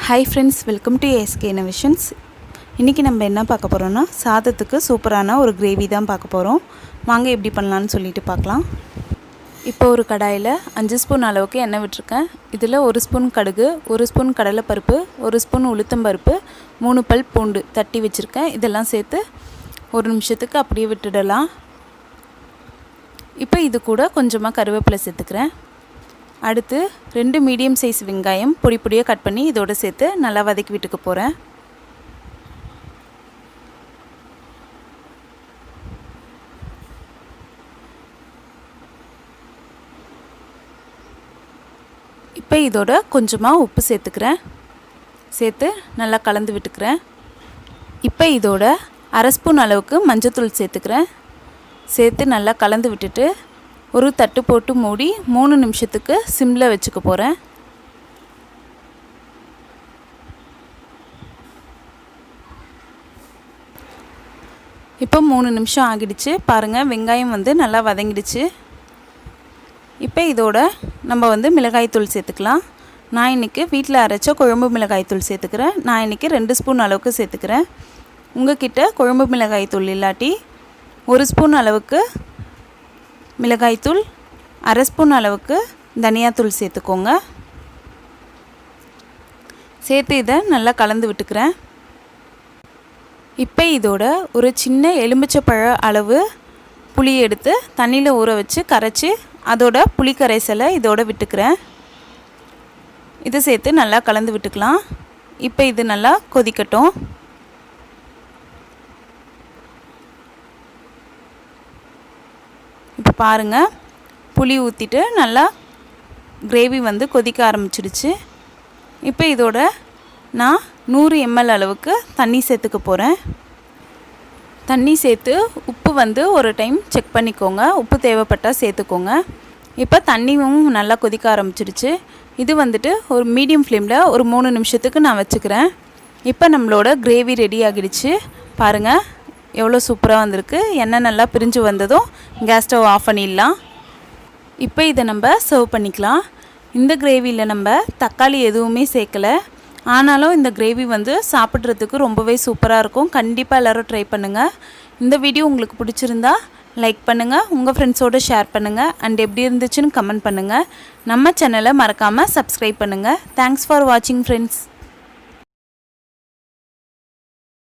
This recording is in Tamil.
Hi friends, welcome to ASK innovations. இன்றைக்கி நம்ம என்ன பார்க்க போகிறோன்னா, சாதத்துக்கு சூப்பரான ஒரு கிரேவி தான் பார்க்க போகிறோம். வாங்க எப்படி பண்ணலான்னு சொல்லிட்டு பார்க்கலாம். இப்போ ஒரு கடாயில் 5 ஸ்பூன் அளவுக்கு எண்ணெய் விட்டுருக்கேன். இதில் 1 ஸ்பூன் கடுகு, 1 ஸ்பூன் கடலைப்பருப்பு, 1 ஸ்பூன் உளுத்தம்பருப்பு, 3 பல் பூண்டு தட்டி வச்சுருக்கேன். இதெல்லாம் சேர்த்து ஒரு நிமிஷத்துக்கு அப்படியே விட்டுடலாம். இப்போ இது கூட கொஞ்சமாக கருவேப்பிலை சேர்த்துக்கிறேன். அடுத்து 2 மீடியம் சைஸ் வெங்காயம் பொடி பொடியாக கட் பண்ணி இதோடு சேர்த்து நல்லா வதக்கி விட்டுக்க போகிறேன். இப்போ இதோட கொஞ்சமாக உப்பு சேர்த்துக்கிறேன். சேர்த்து நல்லா கலந்து விட்டுக்கிறேன். இப்போ இதோட 1/2 ஸ்பூன் அளவுக்கு மஞ்சத்தூள் சேர்த்துக்கிறேன். சேர்த்து நல்லா கலந்து விட்டுட்டு ஒரு தட்டு போட்டு மூடி 3 நிமிஷத்துக்கு சிம்மில் வச்சுக்க போகிறேன். இப்போ 3 நிமிஷம் ஆகிடுச்சு. பாருங்கள், வெங்காயம் நல்லா வதங்கிடுச்சு. இப்போ இதோட நம்ம மிளகாய்த்தூள் சேர்த்துக்கலாம். நான் இன்றைக்கி வீட்டில் அரைச்ச குழம்பு மிளகாய்த்தூள் சேர்த்துக்கிறேன். நான் இன்றைக்கி 2 ஸ்பூன் அளவுக்கு சேர்த்துக்கிறேன். உங்கள்கிட்ட குழம்பு மிளகாய்த்தூள் இல்லாட்டி 1 ஸ்பூன் அளவுக்கு மிளகாய்த்தூள், 1/2 ஸ்பூன் அளவுக்கு தனியாத்தூள் சேர்த்துக்கோங்க. சேர்த்து இதை நல்லா கலந்து விட்டுக்கிறேன். இப்போ இதோட ஒரு சின்ன எலுமிச்சப்பழ அளவு புளி எடுத்து தண்ணியில் ஊற வச்சு கரைச்சி அதோட புளி கரைசலை இதோட விட்டுக்கிறேன். இதை சேர்த்து நல்லா கலந்து விட்டுக்கலாம். இப்போ இது நல்லா கொதிக்கட்டும். இப்போ பாருங்கள், புளி ஊற்றிட்டு நல்லா கிரேவி கொதிக்க ஆரம்பிச்சிடுச்சு. இப்போ இதோட நான் 100 ml அளவுக்கு தண்ணி சேர்த்துக்க போகிறேன். தண்ணி சேர்த்து உப்பு ஒரு டைம் செக் பண்ணிக்கோங்க. உப்பு தேவைப்பட்டால் சேர்த்துக்கோங்க. இப்போ தண்ணியும் நல்லா கொதிக்க ஆரம்பிச்சிடுச்சு. இது ஒரு மீடியம் ஃப்ளேமில் ஒரு 3 நிமிஷத்துக்கு நான் வச்சுக்கிறேன். இப்போ நம்மளோட கிரேவி ரெடி ஆகிடுச்சு. பாருங்கள், எவ்வளோ சூப்பராக வந்திருக்கு. எண்ணெய் நல்லா பிரிஞ்சு வந்ததும் கேஸ் ஸ்டவ் ஆஃப் பண்ணிடலாம். இப்போ இதை நம்ம சர்வ் பண்ணிக்கலாம். இந்த கிரேவியில் நம்ம தக்காளி எதுவுமே சேர்க்கலை. ஆனாலும் இந்த கிரேவி சாப்பிட்றதுக்கு ரொம்பவே சூப்பராக இருக்கும். கண்டிப்பாக எல்லோரும் ட்ரை பண்ணுங்கள். இந்த வீடியோ உங்களுக்கு பிடிச்சிருந்தா லைக் பண்ணுங்கள், உங்கள் ஃப்ரெண்ட்ஸோடு ஷேர் பண்ணுங்கள், அண்ட் எப்படி இருந்துச்சுன்னு கமெண்ட் பண்ணுங்கள். நம்ம சேனலை மறக்காமல் சப்ஸ்கிரைப் பண்ணுங்கள். தேங்க்ஸ் ஃபார் வாட்சிங் ஃப்ரெண்ட்ஸ்.